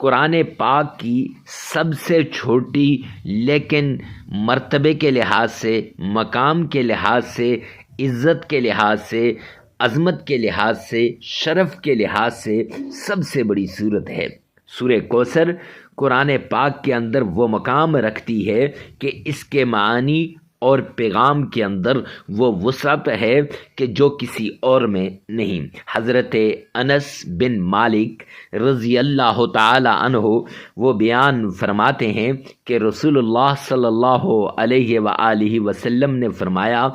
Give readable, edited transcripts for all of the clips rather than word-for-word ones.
قرآن پاک کی سب سے چھوٹی لیکن مرتبے کے لحاظ سے، مقام کے لحاظ سے، عزت کے لحاظ سے، عظمت کے لحاظ سے، شرف کے لحاظ سے سب بڑی صورت ہے۔ سورہ کوثر قرآن پاک کے اندر وہ مقام رکھتی ہے کہ اس کے معنی اور پیغام کے اندر وہ وسعت ہے کہ جو کسی اور میں نہیں۔ حضرت انس بن مالک رضی اللہ تعالی عنہ وہ بیان فرماتے ہیں کہ رسول اللہ صلی اللہ علیہ وآلہ وسلم نے فرمایا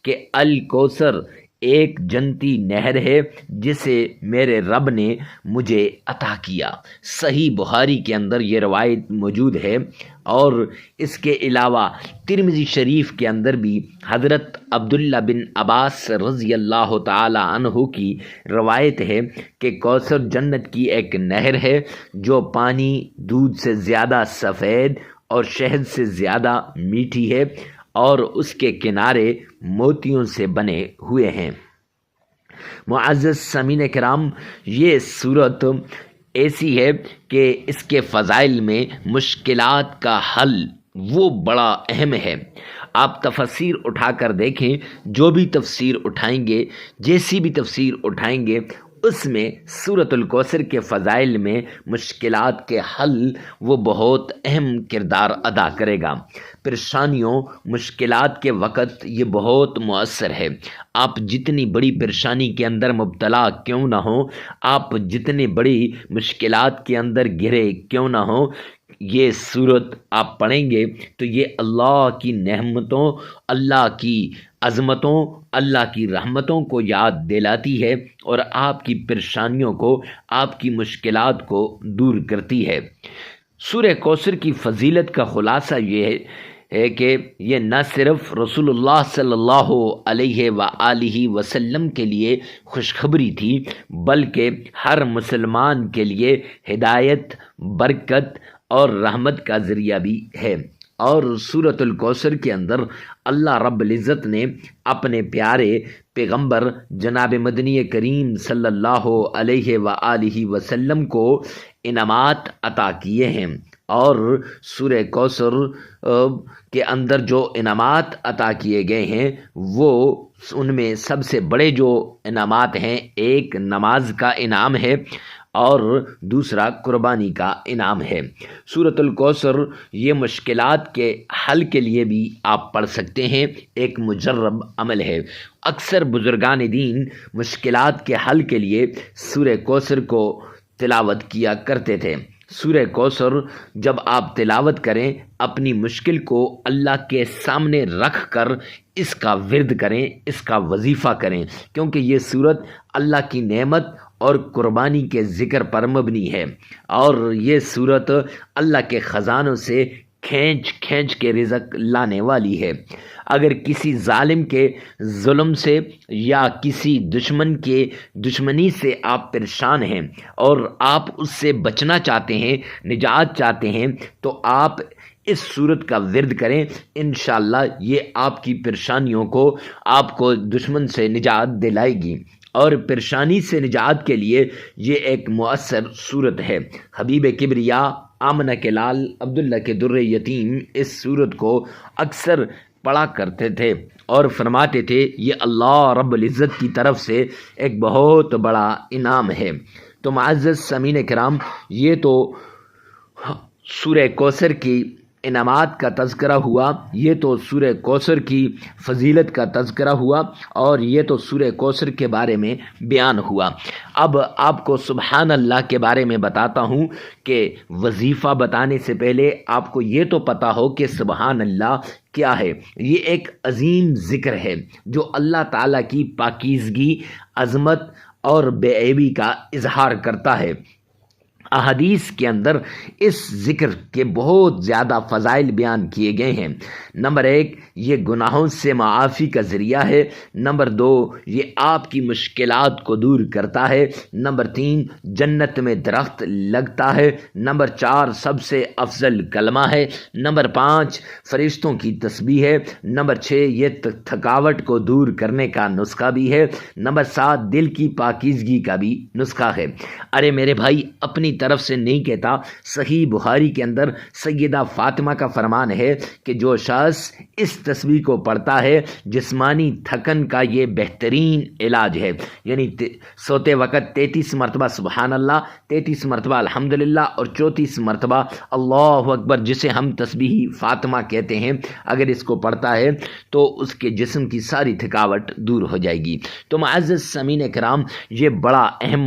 کہ الکوثر ایک جنتی نہر ہے جسے میرے رب نے مجھے عطا کیا۔ صحیح بخاری کے اندر یہ روایت موجود ہے، اور اس کے علاوہ ترمذی شریف کے اندر بھی حضرت عبداللہ بن عباس رضی اللہ تعالی عنہ کی روایت ہے کہ کوثر جنت کی ایک نہر ہے جو پانی دودھ سے زیادہ سفید اور شہد سے زیادہ میٹھی ہے، اور اس کے کنارے موتیوں سے بنے ہوئے ہیں۔ معزز سامعین کرام، یہ صورت ایسی ہے کہ اس کے فضائل میں مشکلات کا حل وہ بڑا اہم ہے۔ آپ تفسیر اٹھا کر دیکھیں، جو بھی تفسیر اٹھائیں گے، جیسی بھی تفسیر اٹھائیں گے، اس میں سورۃ الکوثر کے فضائل میں مشکلات کے حل وہ بہت اہم کردار ادا کرے گا۔ پریشانیوں، مشکلات کے وقت یہ بہت مؤثر ہے۔ آپ جتنی بڑی پریشانی کے اندر مبتلا کیوں نہ ہوں، آپ جتنی بڑی مشکلات کے اندر گھرے کیوں نہ ہوں، یہ صورت آپ پڑھیں گے تو یہ اللہ کی نعمتوں، اللہ کی عظمتوں، اللہ کی رحمتوں کو یاد دلاتی ہے، اور آپ کی پریشانیوں کو، آپ کی مشکلات کو دور کرتی ہے۔ سورہ کوثر کی فضیلت کا خلاصہ یہ ہے کہ یہ نہ صرف رسول اللہ صلی اللہ علیہ وآلہ وسلم کے لیے خوشخبری تھی، بلکہ ہر مسلمان کے لیے ہدایت، برکت اور رحمت کا ذریعہ بھی ہے۔ اور سورۃ الکوثر کے اندر اللہ رب العزت نے اپنے پیارے پیغمبر جناب مدنی کریم صلی اللہ علیہ وآلہ وسلم کو انعامات عطا کیے ہیں، اور سورہ کوثر کے اندر جو انعامات عطا کیے گئے ہیں وہ ان میں سب سے بڑے جو انعامات ہیں، ایک نماز کا انعام ہے اور دوسرا قربانی کا انعام ہے۔ سورۃ الکوثر یہ مشکلات کے حل کے لیے بھی آپ پڑھ سکتے ہیں، ایک مجرب عمل ہے۔ اکثر بزرگان دین مشکلات کے حل کے لیے سورہ کوثر کو تلاوت کیا کرتے تھے۔ سورہ کوثر جب آپ تلاوت کریں، اپنی مشکل کو اللہ کے سامنے رکھ کر اس کا ورد کریں، اس کا وظیفہ کریں، کیونکہ یہ سورت اللہ کی نعمت اور قربانی کے ذکر پر مبنی ہے، اور یہ صورت اللہ کے خزانوں سے کھینچ کھینچ کے رزق لانے والی ہے۔ اگر کسی ظالم کے ظلم سے یا کسی دشمن کے دشمنی سے آپ پریشان ہیں اور آپ اس سے بچنا چاہتے ہیں، نجات چاہتے ہیں، تو آپ اس صورت کا ورد کریں، انشاءاللہ یہ آپ کی پریشانیوں کو، آپ کو دشمن سے نجات دلائے گی۔ اور پریشانی سے نجات کے لیے یہ ایک مؤثر صورت ہے۔ حبیب کبریا آمنہ کے لال عبداللہ کے در یتیم اس صورت کو اکثر پڑھا کرتے تھے اور فرماتے تھے یہ اللہ رب العزت کی طرف سے ایک بہت بڑا انعام ہے۔ تو معزز سامعین کرام، یہ تو سورہ کوثر کی انعامات کا تذکرہ ہوا، یہ تو سورہ کوثر کی فضیلت کا تذکرہ ہوا، اور یہ تو سورہ کوثر کے بارے میں بیان ہوا۔ اب آپ کو سبحان اللہ کے بارے میں بتاتا ہوں کہ وظیفہ بتانے سے پہلے آپ کو یہ تو پتہ ہو کہ سبحان اللہ کیا ہے۔ یہ ایک عظیم ذکر ہے جو اللہ تعالیٰ کی پاکیزگی، عظمت اور بے عیبی کا اظہار کرتا ہے۔ احادیث کے اندر اس ذکر کے بہت زیادہ فضائل بیان کیے گئے ہیں۔ نمبر 1، یہ گناہوں سے معافی کا ذریعہ ہے۔ نمبر 2، یہ آپ کی مشکلات کو دور کرتا ہے۔ نمبر 3، جنت میں درخت لگتا ہے۔ نمبر 4، سب سے افضل کلمہ ہے۔ نمبر 5، فرشتوں کی تسبیح ہے۔ نمبر 6، یہ تھکاوٹ کو دور کرنے کا نسخہ بھی ہے۔ نمبر 7، دل کی پاکیزگی کا بھی نسخہ ہے۔ ارے میرے بھائی، اپنی طرف سے نہیں کہتا۔ صحیح بخاری کے اندر سیدہ فاطمہ کا فرمان ہے کہ جو شخص اس تسبیح کو پڑھتا ہے جسمانی تھکن کا یہ بہترین علاج ہے، یعنی سوتے وقت 33 مرتبہ سبحان اللہ، 33 مرتبہ الحمدللہ اور 34 مرتبہ اللہ اکبر، جسے ہم تسبیح فاطمہ کہتے ہیں، اگر اس کو پڑھتا ہے تو اس کے جسم کی ساری تھکاوٹ دور ہو جائے گی۔ تو معزز سامعین کرام، یہ بڑا اہم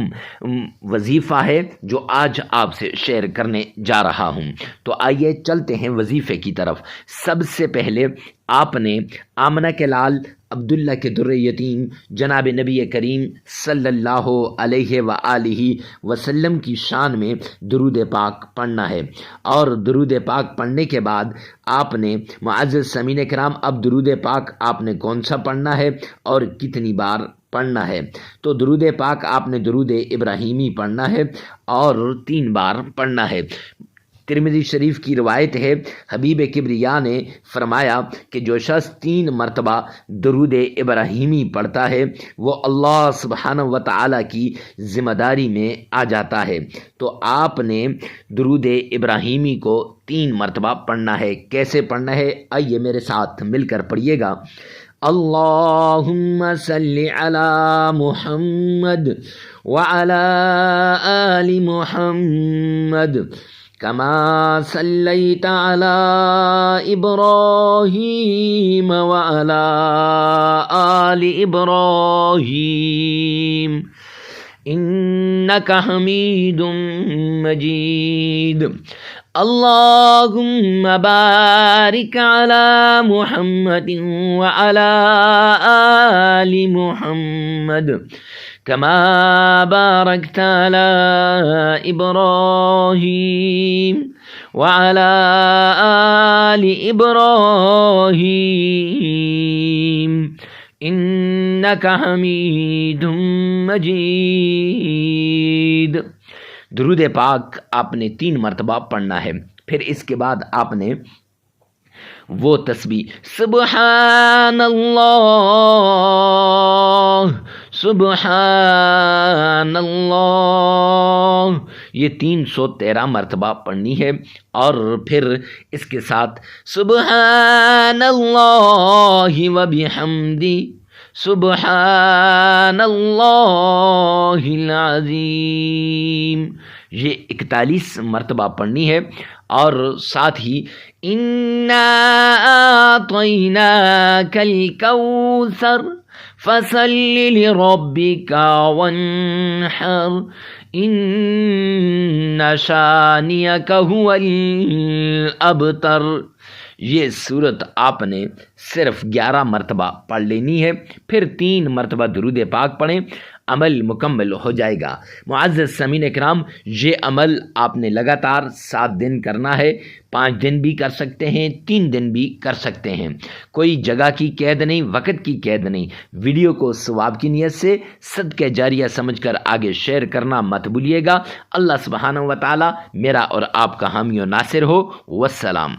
وظیفہ ہے جو آج آپ سے شیئر کرنے جا رہا ہوں۔ تو آئیے چلتے ہیں وظیفے کی طرف۔ سب سے پہلے آپ نے آمنہ کے لال عبداللہ کے در یتیم جناب نبی کریم صلی اللہ علیہ وآلہ وسلم کی شان میں درود پاک پڑھنا ہے، اور درود پاک پڑھنے کے بعد آپ نے معزز سامعین کرام، اب درود پاک آپ نے کون سا پڑھنا ہے اور کتنی بار پڑھنا ہے؟ تو درود پاک آپ نے درود ابراہیمی پڑھنا ہے اور 3 بار پڑھنا ہے۔ ترمذی شریف کی روایت ہے، حبیب کبریا نے فرمایا کہ جو شخص 3 مرتبہ درود ابراہیمی پڑھتا ہے وہ اللہ سبحانہ و تعالی کی ذمہ داری میں آ جاتا ہے۔ تو آپ نے درود ابراہیمی کو 3 مرتبہ پڑھنا ہے۔ کیسے پڑھنا ہے؟ آئیے میرے ساتھ مل کر پڑھیے گا۔ اللہم صلی علی محمد وعلی آل محمد كما صليت على إبراهيم وعلى آل إبراهيم إنك حميد مجيد اللهم بارك على محمد وعلى آل محمد كما باركت على إبراهيم وعلى آل إبراهيم إنك حميد مجيد۔ درود پاک آپ نے 3 مرتبہ پڑھنا ہے۔ پھر اس کے بعد آپ نے وہ تسبیح سبحان اللہ سبحان اللہ، یہ 313 مرتبہ پڑھنی ہے، اور پھر اس کے ساتھ سبحان اللہ وبحمدہ سبحان اللہ العظیم، یہ 41 مرتبہ پڑھنی ہے، اور ساتھ ہی اِنَّا أَعْطَيْنَاكَ الْكَوْثَرَ فَصَلِّ لِرَبِّكَ وَانْحَرْ إِنَّ شَانِئَكَ هُوَ الْأَبْتَرُ، یہ صورت آپ نے صرف 11 مرتبہ پڑھ لینی ہے۔ پھر 3 مرتبہ درود پاک پڑھیں، عمل مکمل ہو جائے گا۔ معزز سامعین اکرام، یہ عمل آپ نے لگاتار 7 دن کرنا ہے، 5 دن بھی کر سکتے ہیں، 3 دن بھی کر سکتے ہیں، کوئی جگہ کی قید نہیں، وقت کی قید نہیں۔ ویڈیو کو ثواب کی نیت سے صدقہ جاریہ سمجھ کر آگے شیئر کرنا مت بھولیے گا۔ اللہ سبحانہ و تعالی میرا اور آپ کا حامی و ناصر ہو۔ والسلام۔